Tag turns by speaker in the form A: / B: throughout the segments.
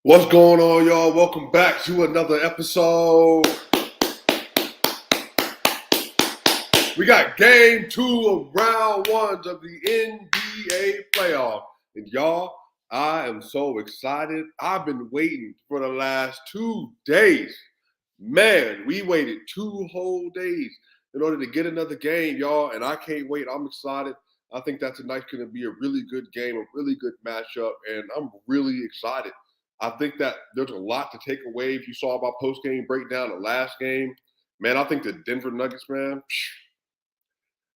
A: What's going on, y'all? Welcome back to another episode. We got game 2 of round 1 of the NBA playoff. And y'all, I am so excited. I've been waiting for the last 2 days. Man, we waited 2 whole days in order to get another game, y'all. And I can't wait. I'm excited. I think that tonight's going to be a really good game, a really good matchup. And I'm really excited. I think that there's a lot to take away. If you saw my post-game breakdown of last game, man, I think the Denver Nuggets, man,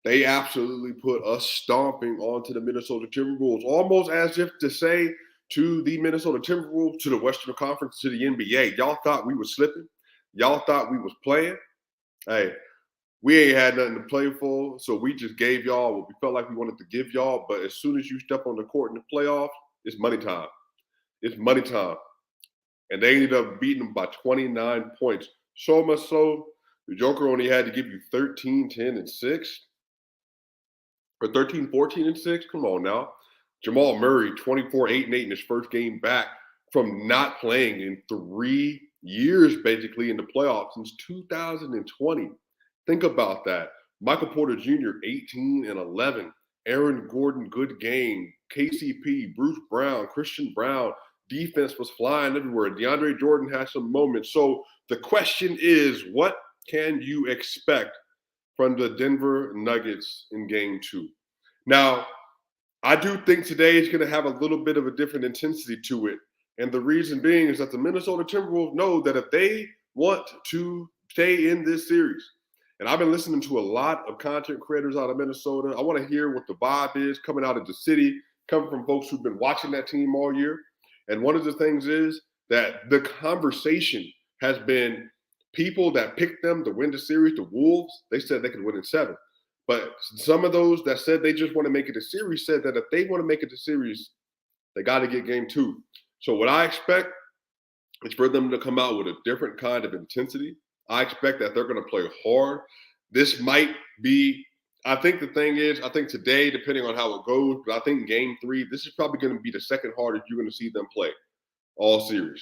A: they absolutely put us stomping onto the Minnesota Timberwolves, almost as if to say to the Minnesota Timberwolves, to the Western Conference, to the NBA, y'all thought we was slipping. Y'all thought we was playing. Hey, we ain't had nothing to play for, so we just gave y'all what we felt like we wanted to give y'all. But as soon as you step on the court in the playoffs, it's money time. It's money time. And they ended up beating them by 29 points. So much so, the Joker only had to give you 13, 10, and 6. Or 13, 14, and 6. Come on now. Jamal Murray, 24, 8, and 8 in his first game back from not playing in 3 years, basically, in the playoffs since 2020. Think about that. Michael Porter Jr., 18 and 11. Aaron Gordon, good game. KCP, Bruce Brown, Christian Brown. Defense was flying everywhere. DeAndre Jordan had some moments. So the question is, what can you expect from the Denver Nuggets in game 2? Now, I do think today is going to have a little bit of a different intensity to it. And the reason being is that the Minnesota Timberwolves know that if they want to stay in this series, and I've been listening to a lot of content creators out of Minnesota. I want to hear what the vibe is coming out of the city, coming from folks who've been watching that team all year. And one of the things is that the conversation has been people that picked them to win the series, the Wolves, they said they could win in 7. But some of those that said they just want to make it a series said that if they want to make it a series, they got to get game 2. So what I expect is for them to come out with a different kind of intensity. I expect that they're going to play hard. This might be, I think the thing is, I think today, depending on how it goes, but I think game 3, this is probably going to be the second hardest you're going to see them play all series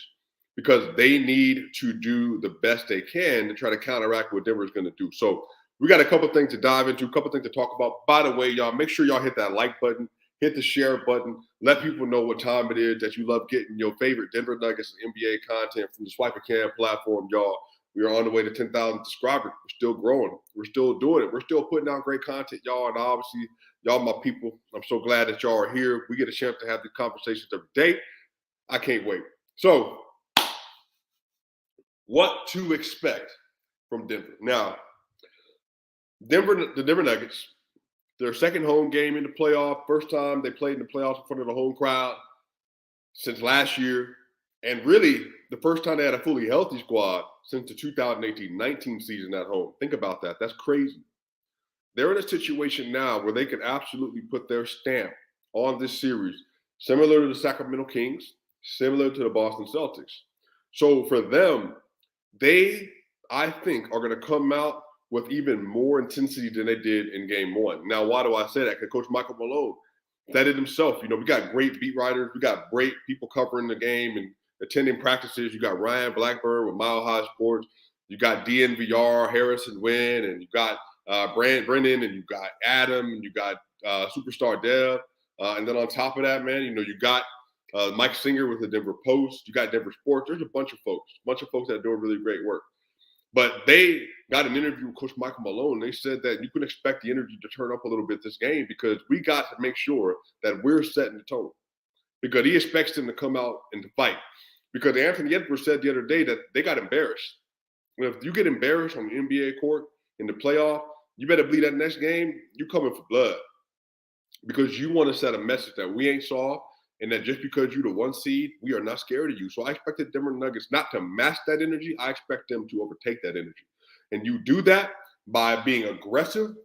A: because they need to do the best they can to try to counteract what Denver's going to do. So we got a couple things to dive into, a couple things to talk about. By the way, y'all, make sure y'all hit that like button, hit the share button, let people know what time it is that you love getting your favorite Denver Nuggets and NBA content from the Swipe a Can platform, y'all. We are on the way to 10,000 subscribers. We're still growing. We're still doing it. We're still putting out great content, y'all. And obviously, y'all, my people, I'm so glad that y'all are here. We get a chance to have these conversations every day. I can't wait. So, what to expect from Denver? Now, the Denver Nuggets, their second home game in the playoff. First time they played in the playoffs in front of the home crowd since last year. And really, the first time they had a fully healthy squad since the 2018-19 season at home. Think about that. That's crazy. They're in a situation now where they can absolutely put their stamp on this series, similar to the Sacramento Kings, similar to the Boston Celtics. So for them, they, I think, are going to come out with even more intensity than they did in game 1. Now, why do I say that? Because Coach Michael Malone said it himself. You know, we got great beat writers. We got great people covering the game and attending practices. You got Ryan Blackburn with Mile High Sports. You got DNVR, Harrison Wynn, and you got Brennan, and you got Adam, and you got Superstar Dev. And then on top of that, man, you know, you got Mike Singer with the Denver Post. You got Denver Sports. There's a bunch of folks that are doing really great work. But they got an interview with Coach Michael Malone. They said that you can expect the energy to turn up a little bit this game because we got to make sure that we're setting the tone. Because he expects them to come out and to fight. Because Anthony Edwards said the other day that they got embarrassed. And if you get embarrassed on the NBA court in the playoff, you better believe that next game, you coming for blood. Because you want to set a message that we ain't soft and that just because you're the 1 seed, we are not scared of you. So I expect the Denver Nuggets not to match that energy. I expect them to overtake that energy. And you do that by being aggressive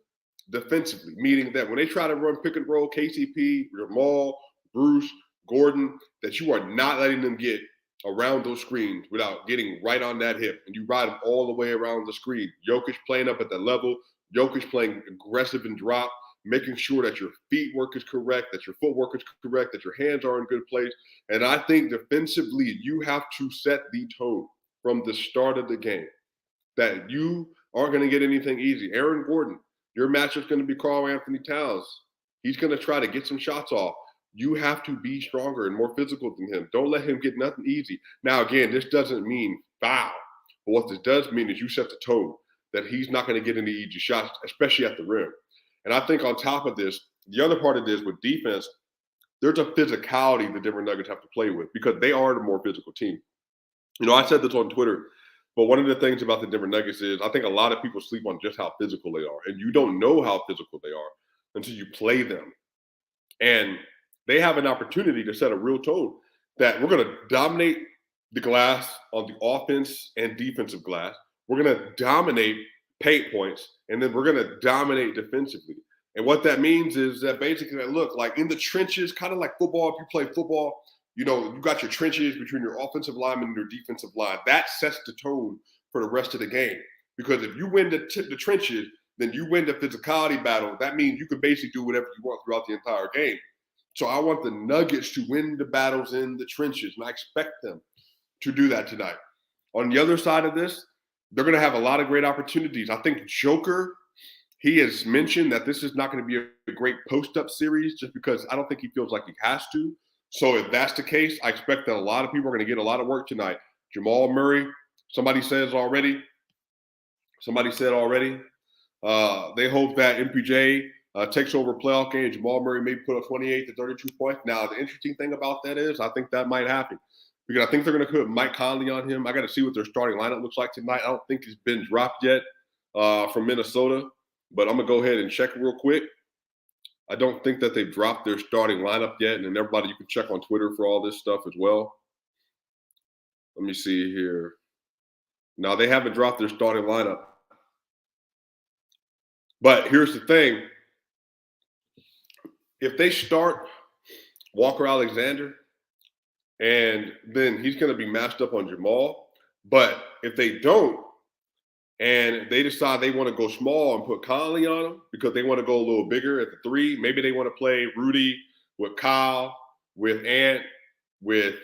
A: defensively, meaning that when they try to run pick and roll, KCP, Jamal, Bruce, Gordon, that you are not letting them get around those screens without getting right on that hip. And you ride them all the way around the screen. Jokic playing up at that level. Jokic playing aggressive and drop. making sure that your feet work is correct, that your footwork is correct, that your hands are in good place. And I think defensively, you have to set the tone from the start of the game that you aren't going to get anything easy. Aaron Gordon, your matchup's going to be Karl Anthony Towns. He's going to try to get some shots off. You have to be stronger and more physical than him. Don't let him get nothing easy. Now, again, this doesn't mean foul. But what this does mean is you set the tone that he's not going to get any easy shots, especially at the rim. And I think on top of this, the other part of this with defense, there's a physicality the Denver Nuggets have to play with because they are the more physical team. You know, I said this on Twitter, but one of the things about the Denver Nuggets is I think a lot of people sleep on just how physical they are. And you don't know how physical they are until you play them. And they have an opportunity to set a real tone that we're going to dominate the glass on the offense and defensive glass. We're going to dominate paint points, and then we're going to dominate defensively. And what that means is that basically, look, like in the trenches, kind of like football, if you play football, you know, you got your trenches between your offensive lineman and your defensive line. That sets the tone for the rest of the game. Because if you win the trenches, then you win the physicality battle. That means you can basically do whatever you want throughout the entire game. So I want the Nuggets to win the battles in the trenches, and I expect them to do that tonight. On the other side of this, they're going to have a lot of great opportunities. I think Joker, he has mentioned that this is not going to be a great post-up series just because I don't think he feels like he has to. So if that's the case, I expect that a lot of people are going to get a lot of work tonight. Jamal Murray, somebody said already, they hope that MPJ takes over a playoff game. Jamal Murray may put up 28 to 32 points. Now, the interesting thing about that is I think that might happen because I think they're going to put Mike Conley on him. I got to see what their starting lineup looks like tonight. I don't think it's been dropped yet from Minnesota, but I'm going to go ahead and check real quick. I don't think that they've dropped their starting lineup yet, and then everybody, you can check on Twitter for all this stuff as well. Let me see here. No, they haven't dropped their starting lineup. But here's the thing. If they start Walker Alexander, and then he's going to be matched up on Jamal. But if they don't, and they decide they want to go small and put Conley on him because they want to go a little bigger at the three, maybe they want to play Rudy with Kyle, with Ant, with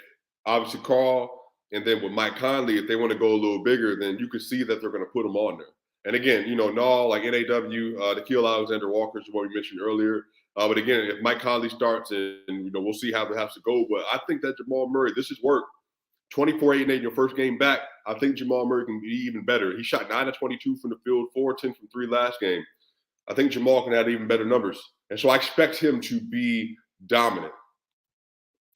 A: obviously Karl, and then with Mike Conley, if they want to go a little bigger, then you can see that they're going to put him on there. And again, you know, Nall, like NAW, Nikhil Alexander-Walker is what we mentioned earlier. But again, if Mike Conley starts, and you know, we'll see how that has to go. But I think that Jamal Murray, this is work. 24, 8, and 8 in your first game back. I think Jamal Murray can be even better. He shot 9 of 22 from the field, 4 of 10 from 3 last game. I think Jamal can have even better numbers. And so I expect him to be dominant.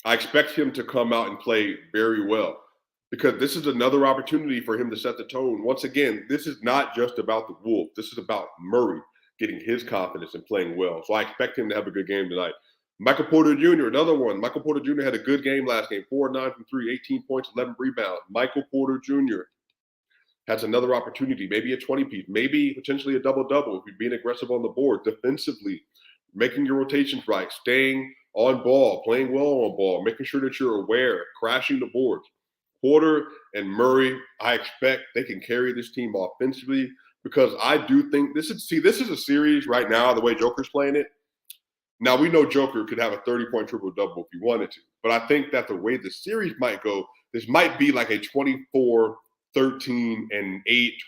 A: I expect him to come out and play very well because this is another opportunity for him to set the tone. Once again, this is not just about the Wolves. This is about Murray getting his confidence and playing well. So I expect him to have a good game tonight. Michael Porter Jr., another one. Michael Porter Jr. had a good game last game, 4-9 from 3, 18 points, 11 rebounds. Michael Porter Jr. has another opportunity, maybe a 20-piece, maybe potentially a double-double if you're being aggressive on the board, defensively, making your rotations right, staying on ball, playing well on ball, making sure that you're aware, crashing the boards. Porter and Murray, I expect they can carry this team offensively because I do think this is a series right now, the way Joker's playing it. Now, we know Joker could have a 30-point triple-double if he wanted to, but I think that the way the series might go, this might be like a 24-13-8,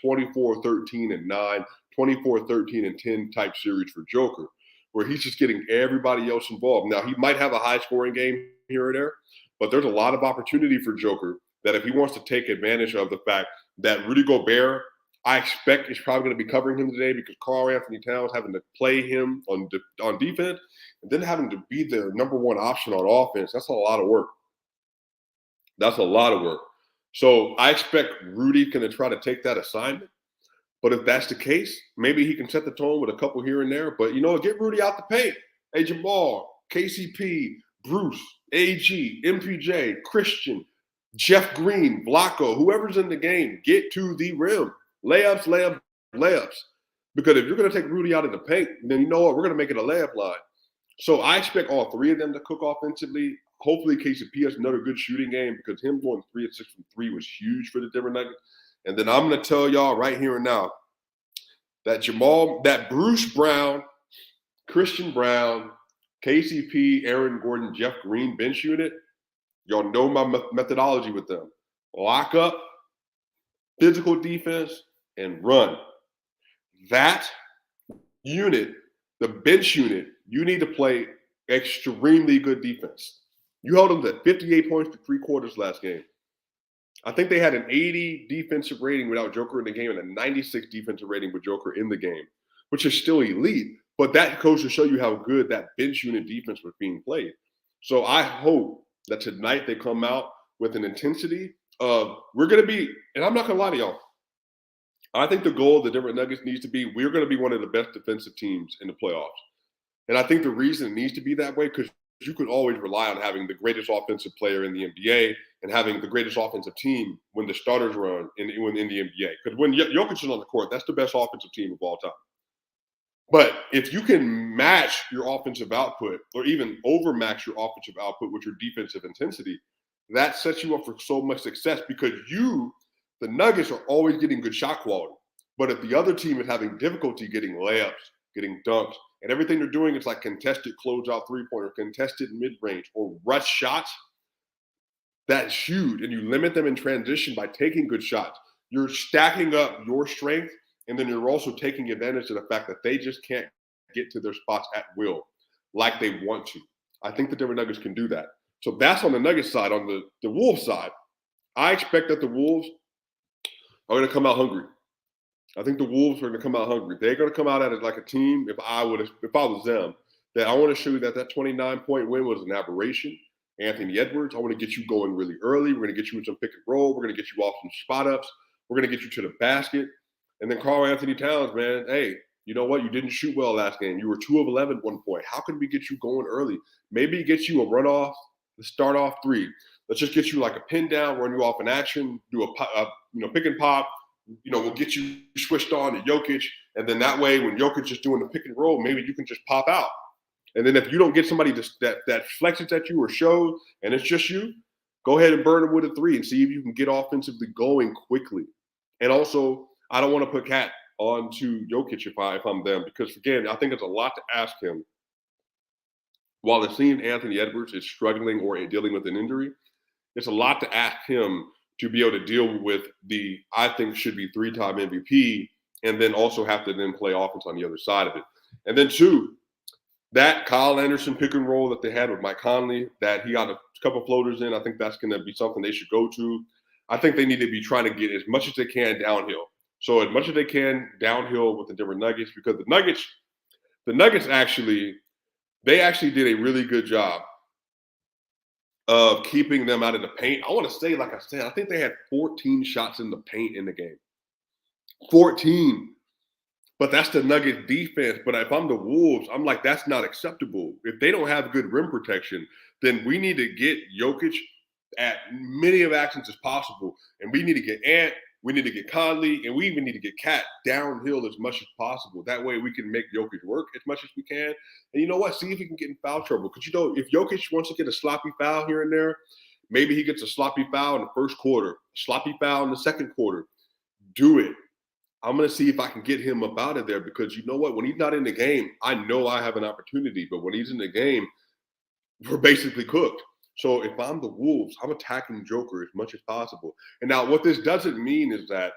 A: 24-13-9, 24-13-10 type series for Joker, where he's just getting everybody else involved. Now, he might have a high-scoring game here or there, but there's a lot of opportunity for Joker that if he wants to take advantage of the fact that Rudy Gobert, I expect is probably going to be covering him today because Karl Anthony Towns having to play him on defense and then having to be their number one option on offense. That's a lot of work. So I expect Rudy going to try to take that assignment. But if that's the case, maybe he can set the tone with a couple here and there. But, you know, get Rudy out the paint. Hey, Jamal, KCP, Bruce, AG, MPJ, Christian, Jeff Green, Blanco, whoever's in the game, get to the rim. Layups. Because if you're going to take Rudy out of the paint, then you know what? We're going to make it a layup line. So I expect all three of them to cook offensively. Hopefully KCP has another good shooting game because him going 3 of 6 from 3 was huge for the Denver Nuggets. And then I'm going to tell y'all right here and now that Bruce Brown Christian Brown, KCP, Aaron Gordon, Jeff Green bench unit. Y'all know my methodology with them. Lock up, physical defense, and run. That unit, the bench unit, you need to play extremely good defense. You held them to 58 points to 3/4 last game. I think they had an 80 defensive rating without Joker in the game and a 96 defensive rating with Joker in the game, which is still elite. But that goes to show you how good that bench unit defense was being played. So I hope that tonight they come out with an intensity of we're going to be, and I'm not going to lie to y'all, I think the goal of the Denver Nuggets needs to be we're going to be one of the best defensive teams in the playoffs. And I think the reason it needs to be that way because you could always rely on having the greatest offensive player in the NBA and having the greatest offensive team when the starters run in the NBA. Because when Jokic is on the court, that's the best offensive team of all time. But if you can match your offensive output or even overmatch your offensive output with your defensive intensity, that sets you up for so much success because the Nuggets, are always getting good shot quality. But if the other team is having difficulty getting layups, getting dunks, and everything they're doing is like contested closeout three-pointer, contested mid-range, or rush shots, that's huge. And you limit them in transition by taking good shots. You're stacking up your strength, and then you're also taking advantage of the fact that they just can't get to their spots at will like they want to. I think the Denver Nuggets can do that. So that's on the Nuggets side. On the Wolves side, I expect that the Wolves are going to come out hungry. I think the Wolves are going to come out hungry. They're going to come out at it like a team. If I was them, that I want to show you that 29-point win was an aberration. Anthony Edwards, I want to get you going really early. We're going to get you in some pick and roll. We're going to get you off some spot ups. We're going to get you to the basket. And then Karl Anthony Towns, man, hey, you know what? You didn't shoot well last game. You were 2 of 11 at one point. How can we get you going early? Maybe get you a runoff, a start off three. Let's just get you like a pin down, run you off an action, do a pick and pop. We'll get you switched on to Jokic, and then that way, when Jokic is doing the pick and roll, maybe you can just pop out. And then if you don't get somebody that flexes at you or shows, and it's just you, go ahead and burn them with a three and see if you can get offensively going quickly. And also, I don't want to put Cat onto Jokic if I'm them, because again, I think it's a lot to ask him. While it seems Anthony Edwards is struggling or dealing with an injury, it's a lot to ask him to be able to deal with I think should be 3-time MVP, and then also have to then play offense on the other side of it. And then two, that Kyle Anderson pick and roll that they had with Mike Conley, that he got a couple floaters in, I think that's going to be something they should go to. I think they need to be trying to get as much as they can downhill. So as much as they can downhill with the Denver Nuggets, because the Nuggets actually did a really good job of keeping them out of the paint. I want to say, like I said, I think they had 14 shots in the paint in the game. 14. But that's the Nuggets defense. But if I'm the Wolves, I'm like, that's not acceptable. If they don't have good rim protection, then we need to get Jokic at many of actions as possible. And we need to get Ant, we need to get Conley, and we even need to get Cat downhill as much as possible. That way we can make Jokic work as much as we can. And you know what? See if he can get in foul trouble. Because, if Jokic wants to get a sloppy foul here and there, maybe he gets a sloppy foul in the first quarter, a sloppy foul in the second quarter. Do it. I'm going to see if I can get him up out of there, because you know what? When he's not in the game, I know I have an opportunity. But when he's in the game, we're basically cooked. So if I'm the Wolves, I'm attacking Joker as much as possible. And now what this doesn't mean is that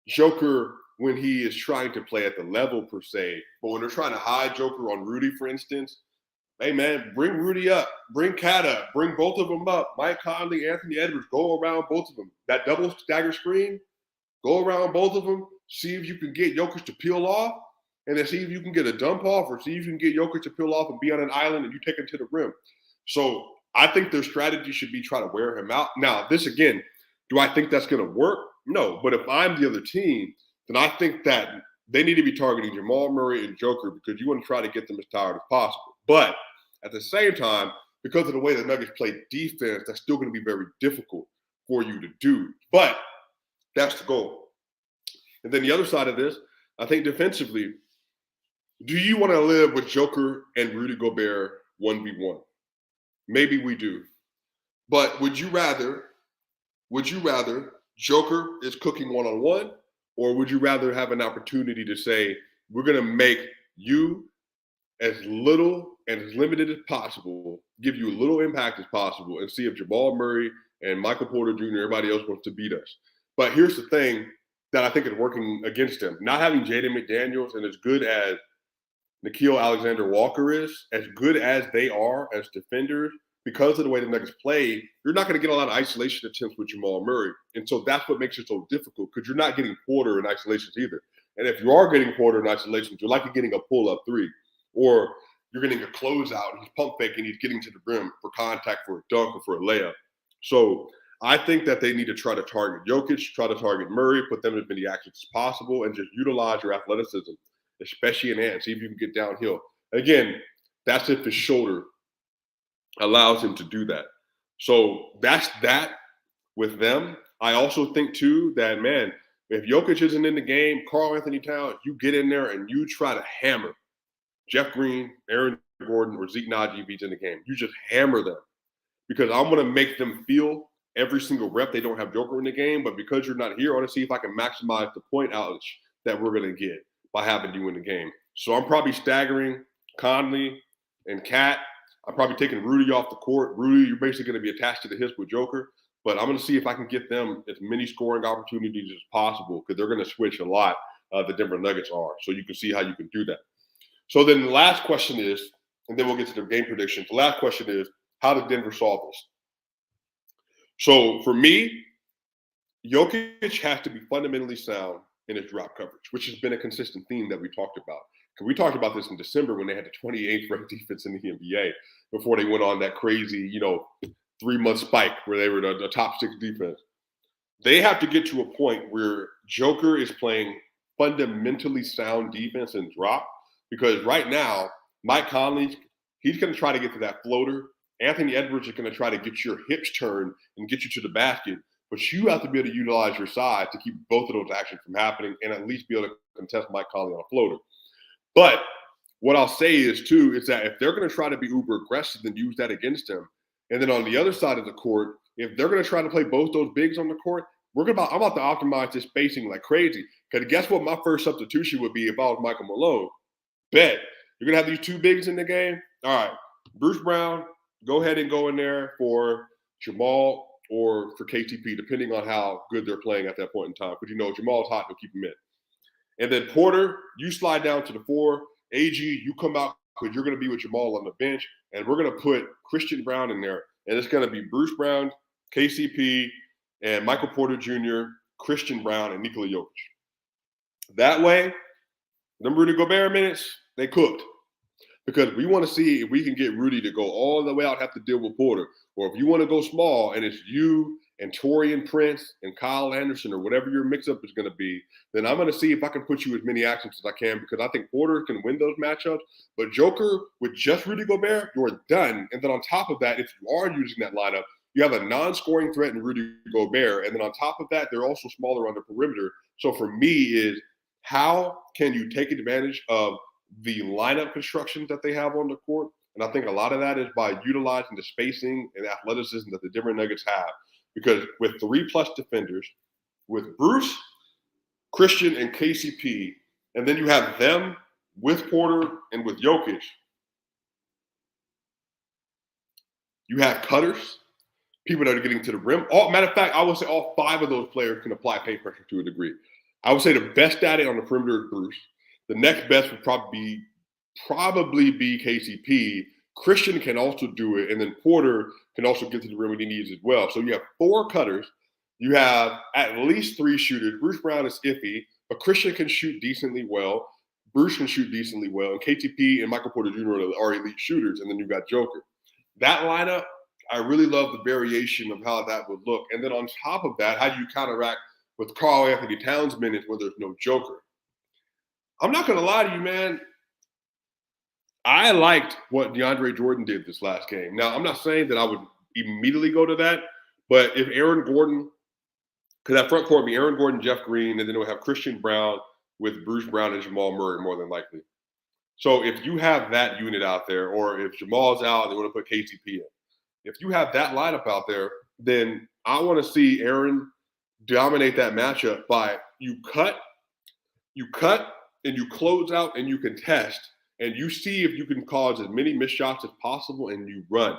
A: Joker, when he is trying to play at the level per se, but when they're trying to hide Joker on Rudy, for instance, hey, man, bring Rudy up, bring Cat up, bring both of them up. Mike Conley, Anthony Edwards, go around both of them. That double stagger screen, go around both of them, see if you can get Jokic to peel off, and then see if you can get a dump off, or see if you can get Jokic to peel off and be on an island and you take him to the rim. So I think their strategy should be try to wear him out. Now, this again, do I think that's going to work? No. But if I'm the other team, then I think that they need to be targeting Jamal Murray and Joker, because you want to try to get them as tired as possible. But at the same time, because of the way the Nuggets play defense, that's still going to be very difficult for you to do. But that's the goal. And then the other side of this, I think defensively, do you want to live with Joker and Rudy Gobert 1v1? Maybe we do. But would you rather Joker is cooking one-on-one, or would you rather have an opportunity to say, we're going to make you as little and as limited as possible, give you a little impact as possible, and see if Jamal Murray and Michael Porter Jr. everybody else wants to beat us. But here's the thing that I think is working against them: not having Jaden McDaniels, and as good as Nickeil Alexander-Walker is, as good as they are as defenders, because of the way the Nuggets play, you're not going to get a lot of isolation attempts with Jamal Murray. And so that's what makes it so difficult, because you're not getting Porter in isolations either. And if you are getting Porter in isolations, you're likely getting a pull-up three, or you're getting a closeout, and he's pump faking, he's getting to the rim for contact, for a dunk, or for a layup. So I think that they need to try to target Jokic, try to target Murray, put them in as many actions as possible, and just utilize your athleticism, especially in hand. See if you can get downhill. Again, that's if his shoulder allows him to do that. So that's that with them. I also think, too, that, man, if Jokic isn't in the game, Karl Anthony Towns, you get in there and you try to hammer Jeff Green, Aaron Gordon, or Zeke Naji if he's in the game. You just hammer them, because I'm going to make them feel every single rep they don't have Joker in the game. But because you're not here, I want to see if I can maximize the point outage that we're going to get by having you in the game. So I'm probably staggering Conley and Cat. I'm probably taking Rudy off the court. Rudy, you're basically going to be attached to the hips with Joker. But I'm going to see if I can get them as many scoring opportunities as possible, because they're going to switch a lot, the Denver Nuggets are. So you can see how you can do that. So then the last question is, and then we'll get to the game predictions. The last question is, how does Denver solve this? So for me, Jokic has to be fundamentally sound in his drop coverage, which has been a consistent theme that we talked about. Because we talked about this in December when they had the 28th ranked defense in the NBA before they went on that crazy, 3-month spike where they were the top 6 defense. They have to get to a point where Joker is playing fundamentally sound defense and drop, because right now, Mike Conley, he's going to try to get to that floater. Anthony Edwards is going to try to get your hips turned and get you to the basket. But you have to be able to utilize your size to keep both of those actions from happening, and at least be able to contest Mike Conley on a floater. But what I'll say is, too, is that if they're going to try to be uber aggressive and use that against him, and then on the other side of the court, if they're going to try to play both those bigs on the court, I'm about to optimize this spacing like crazy. Because guess what my first substitution would be if I was Michael Malone? Bet. You're going to have these 2 bigs in the game? All right. Bruce Brown, go ahead and go in there for Jamal or for KTP, depending on how good they're playing at that point in time. Because, Jamal's hot, he'll keep him in. And then Porter, you slide down to the 4. AG, you come out because you're going to be with Jamal on the bench. And we're going to put Christian Brown in there. And it's going to be Bruce Brown, KCP, and Michael Porter Jr., Christian Brown, and Nikola Jokic. That way, them Rudy Gobert minutes, they cooked. Because we want to see if we can get Rudy to go all the way out, have to deal with Porter. Or if you want to go small and it's you and Taurean Prince and Kyle Anderson or whatever your mix-up is going to be, then I'm going to see if I can put you as many actions as I can, because I think Porter can win those matchups. But Joker, with just Rudy Gobert, you're done. And then on top of that, if you are using that lineup, you have a non-scoring threat in Rudy Gobert. And then on top of that, they're also smaller on the perimeter. So for me is, how can you take advantage of the lineup construction that they have on the court? And I think a lot of that is by utilizing the spacing and athleticism that the Denver Nuggets have. Because with 3+ defenders, with Bruce, Christian, and KCP, and then you have them with Porter and with Jokic, you have cutters, people that are getting to the rim. Matter of fact, I would say all 5 of those players can apply paint pressure to a degree. I would say the best at it on the perimeter is Bruce. The next best would probably be KCP. Christian can also do it, and then Porter can also get to the rim when he needs as well. So you have 4 cutters. You have at least 3 shooters. Bruce Brown is iffy, but Christian can shoot decently well. Bruce can shoot decently well, and KTP and Michael Porter Jr. are elite shooters, and then you've got Joker. That lineup, I really love the variation of how that would look. And then on top of that, how do you counteract with Karl Anthony Towns minutes when there's no Joker? I'm not going to lie to you, man. I liked what DeAndre Jordan did this last game. Now, I'm not saying that I would immediately go to that, but if Aaron Gordon, because that front court would be Aaron Gordon, Jeff Green, and then it would have Christian Brown with Bruce Brown and Jamal Murray more than likely. So if you have that unit out there, or if Jamal's out, they want to put KCP in. If you have that lineup out there, then I want to see Aaron dominate that matchup by you cut, and you close out, and you contest, and you see if you can cause as many missed shots as possible, and you run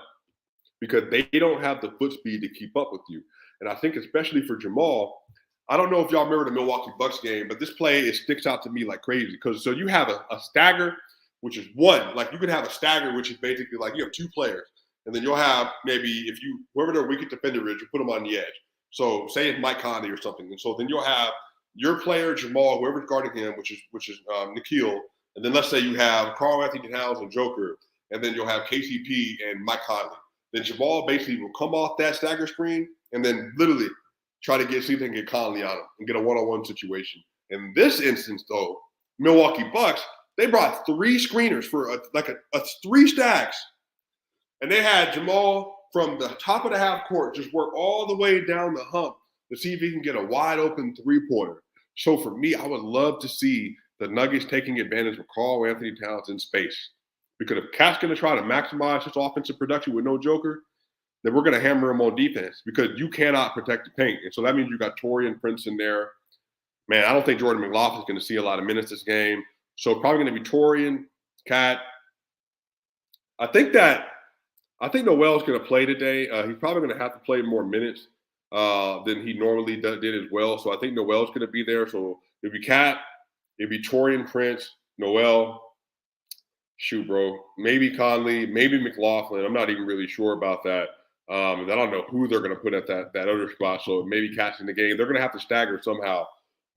A: because they don't have the foot speed to keep up with you. And I think especially for Jamal, I don't know if y'all remember the Milwaukee Bucks game, but this play, it sticks out to me like crazy because so you have a stagger, which is one. Like you could have a stagger, which is basically like you have two players, and then you'll have maybe if you whoever their weakest defender is, you put them on the edge. So say it's Mike Conley or something, and so then you'll have your player Jamal, whoever's guarding him, which is Nikhil, and then let's say you have Karl Anthony Towns and Joker, and then you'll have KCP and Mike Conley. Then Jamal basically will come off that stagger screen and then literally try to see if they can get Conley on him and get a one-on-one situation. In this instance, though, Milwaukee Bucks, they brought three screeners for three stacks. And they had Jamal from the top of the half court just work all the way down the hump to see if he can get a wide open three-pointer. So for me, I would love to see the Nuggets taking advantage of Karl Anthony Towns in space. Because if Cat's going to try to maximize his offensive production with no Joker, then we're going to hammer him on defense because you cannot protect the paint. And so that means you got Taurean Prince in there. Man, I don't think Jordan McLaughlin is going to see a lot of minutes this game. So probably going to be Taurean, Cat. I think Noel's going to play today. He's probably going to have to play more minutes than he normally did as well. So I think Noel's going to be there. So it'd be Cat, it'd be Taurean Prince, Noel. Shoot, bro. Maybe Conley, maybe McLaughlin. I'm not even really sure about that. And I don't know who they're going to put at that other spot. So maybe Cat's in the game. They're going to have to stagger somehow.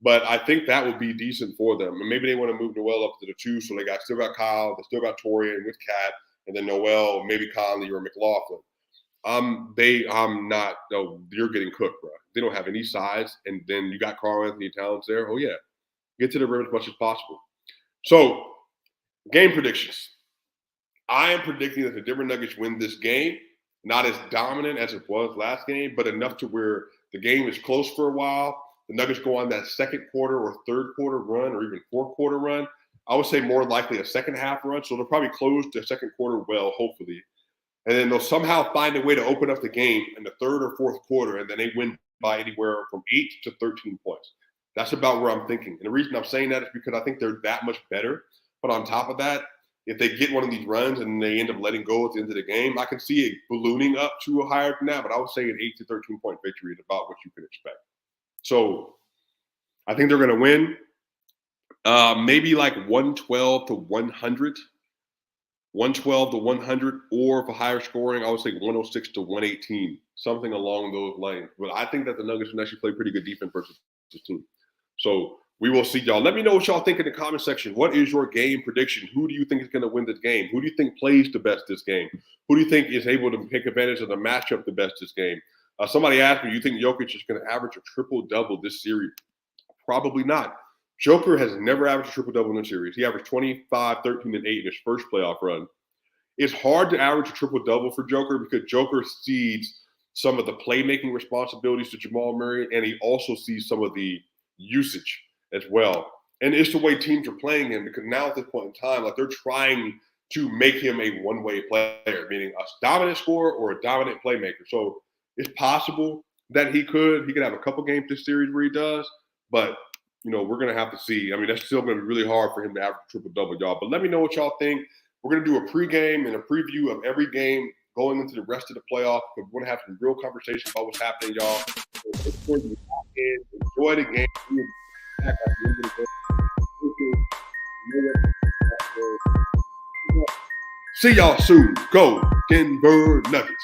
A: But I think that would be decent for them. And maybe they want to move Noel up to the 2. So they still got Kyle. They still got Taurean with Cat. And then Noel, maybe Conley or McLaughlin. You're getting cooked, bro. They don't have any size. And then you got Karl Anthony Towns there. Oh, yeah. Get to the rim as much as possible. So, game predictions. I am predicting that the Denver Nuggets win this game. Not as dominant as it was last game, but enough to where the game is close for a while. The Nuggets go on that second quarter or third quarter run or even fourth quarter run. I would say more likely a second half run. So they'll probably close the second quarter well, hopefully. And then they'll somehow find a way to open up the game in the third or fourth quarter, and then they win by anywhere from 8 to 13 points. That's about where I'm thinking. And the reason I'm saying that is because I think they're that much better. But on top of that, if they get one of these runs and they end up letting go at the end of the game, I can see it ballooning up to a higher than that. But I would say an 8 to 13 point victory is about what you can expect. So I think they're going to win maybe like 112 to 100. 112 to 100, or for higher scoring, I would say 106 to 118, something along those lines. But I think that the Nuggets can actually play pretty good defense versus this team. So we will see, y'all. Let me know what y'all think in the comment section. What is your game prediction? Who do you think is going to win this game? Who do you think plays the best this game? Who do you think is able to take advantage of the matchup the best this game? Somebody asked me, you think Jokic is going to average a triple-double this series? Probably not. Joker has never averaged a triple-double in a series. He averaged 25, 13, and 8 in his first playoff run. It's hard to average a triple-double for Joker because Joker cedes some of the playmaking responsibilities to Jamal Murray, and he also sees some of the usage as well. And it's the way teams are playing him because now at this point in time, like they're trying to make him a one-way player, meaning a dominant scorer or a dominant playmaker. So it's possible that he could have a couple games this series where he does, but we're going to have to see. I mean, that's still going to be really hard for him to average a triple-double, y'all. But let me know what y'all think. We're going to do a pregame and a preview of every game going into the rest of the playoff. We're going to have some real conversation about what's happening, y'all. So before you walk in, enjoy the game. See y'all soon. Go Denver Nuggets.